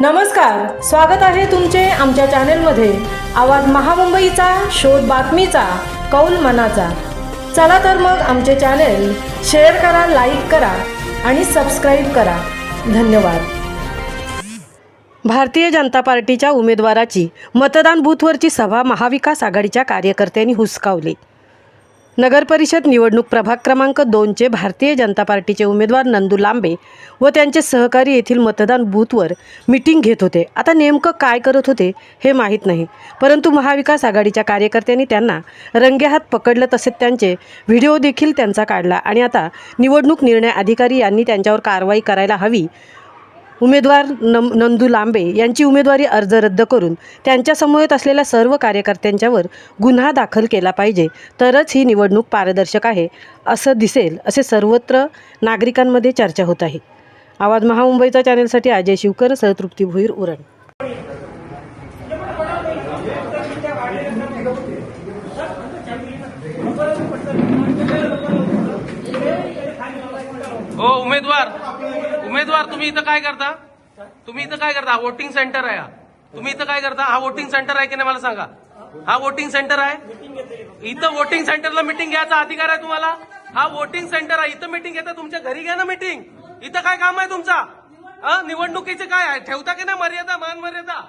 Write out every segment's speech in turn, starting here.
नमस्कार, स्वागत आहे तुमचे आमच्या चॅनेलमध्ये। आवाज महामुंबईचा, शोध बातमीचा, कौल मनाचा। चला तर मग आमचे चॅनेल शेअर करा, लाईक करा आणि सबस्क्राईब करा। धन्यवाद। भारतीय जनता पार्टीच्या उमेदवाराची मतदान बूथवरची सभा महाविकास आघाडीच्या कार्यकर्त्यांनी हुसकावली। नगर परिषद निवडणूक प्रभाग क्रमांक 2चे भारतीय जनता पार्टीचे उमेदवार नंदू लांबे व त्यांचे सहकारी येथील मतदान बूथवर मीटिंग घेत होते। आता नेमकं काय करत होते हे माहीत नाही, परंतु महाविकास आघाडीच्या कार्यकर्त्यांनी त्यांना रंगेहात पकडलं, तसेच त्यांचे व्हिडिओ देखील त्यांचा काढला आणि आता निवडणूक निर्णय अधिकारी यांनी त्यांच्यावर कारवाई करायला हवी। उमेदवार नंदू लांबे यांची उमेदवारी अर्ज रद्द करून त्यांच्या समवेत असलेल्या सर्व कार्यकर्त्यांच्यावर गुन्हा दाखल केला पाहिजे, तरच ही निवडणूक पारदर्शक आहे असं दिसेल, असे सर्वत्र नागरिकांमध्ये चर्चा होत आहे। आवाज महामुंबईचा चॅनेलसाठी अजय शिवकर, सहतृप्ती भुईर, उरण। हो उमेदवार तुम्ही इथं काय करता? हा वोटिंग सेंटर आहे। तुम्ही इथं काय करता? हा वोटिंग सेंटर आहे की नाही मला सांगा। हा वोटिंग सेंटर आहे। इथं वोटिंग सेंटरला मीटिंग घ्यायचा अधिकार आहे तुम्हाला। हा वोटिंग सेंटर आहे, इथं मीटिंग घेता, तुमच्या घरी घ्या ना मीटिंग। इथं काय काम आहे तुमचा? निवडणुकीचे काय आहे? ठेवता की नाही मर्यादा, मान मर्यादा?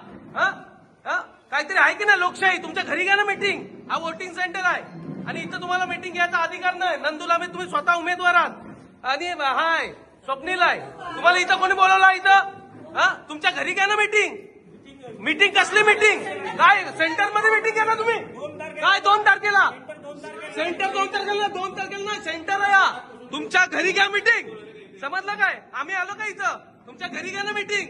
काहीतरी आहे की नाही लोकशाही? तुमच्या घरी घ्या ना मीटिंग। हा वोटिंग सेंटर आहे आणि इथं तुम्हाला मीटिंग घ्यायचा अधिकार नाही। नंदू लांबे तुम्ही स्वतः उमेदवार आहात आणि हाय स्वप्नील आहे, तुम्हाला इथं कोणी बोलवलं? इथं तुमच्या घरी घ्या ना मीटिंग। मीटिंग कसली मीटिंग? काय सेंटर मध्ये मीटिंग घ्या ना तुम्ही? काय 2 तारखेला सेंटर? 2 तारखेला ना सेंटर आहे। तुमच्या घरी घ्या मीटिंग, समजलं काय? आम्ही आलो का इथं? तुमच्या घरी घ्या ना मीटिंग।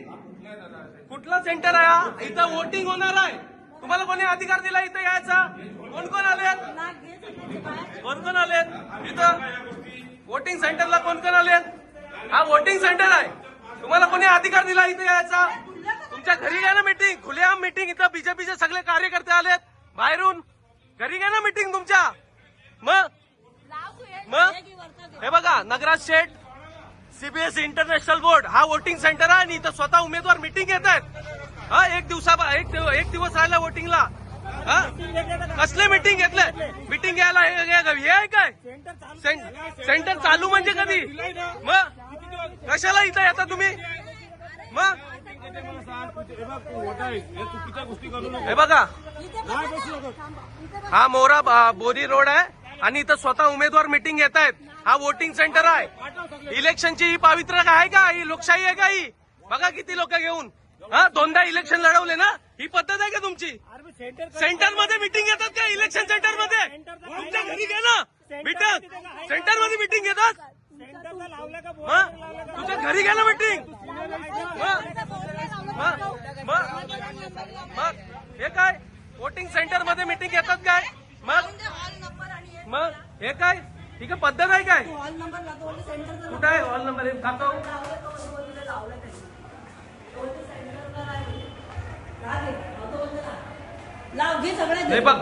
कुठला सेंटर आहे? इथं वोटिंग होणार आहे। तुम्हाला कोणी अधिकार दिला इथं यायचा? कोण कोण आलेत इथं वोटिंग सेंटरला? कोण कोण आलेत? हा वोटिंग सेंटर आहे, तुम्हाला कोणी अधिकार दिला इथे यायचा? तुमच्या घरी घ्या ना मीटिंग, खुलेआम मीटिंग। इथं बीजेपीचे सगळे कार्यकर्ते आलेत बाहेरून, घरी घ्या ना मीटिंग तुमच्या। मग हे बघा, नगराज शेठ सीबीएसई इंटरनॅशनल बोर्ड हा वोटिंग सेंटर आहे आणि इथं स्वतः उमेदवार मीटिंग घेत आहेत। एक दिवस राहिला वोटिंगला। कसले मीटिंग घेतले? मीटिंग घ्यायला हे आहे काय? सेंटर चालू म्हणजे कधी? मग कशाला इथं येता तुम्ही? मग हे बघा, हा मोरा बोरी रोड आहे आणि इथं स्वतः उमेदवार मीटिंग घेत आहेत। हा वोटिंग सेंटर आहे। इलेक्शनची ही पावित्र्य आहे का? ही लोकशाही आहे का? ही बघा किती लोक घेऊन 2दा इलेक्शन लढवले ना। ही पद्धत आहे का तुमची? सेंटर मध्ये मीटिंग घेतात का? इलेक्शन सेंटर मध्ये? तुमच्या घरी घ्या ना मीटिंग। सेंटर मध्ये मीटिंग घेतात? तुझ्या घरी घ्या ना मीटिंग। मग हे काय वोटिंग सेंटर मध्ये मीटिंग घेतात काय? मग हे काय? ठीक आहे, पद्धत आहे काय? कुठं आहे हॉल नंबर? खातो हे बघ,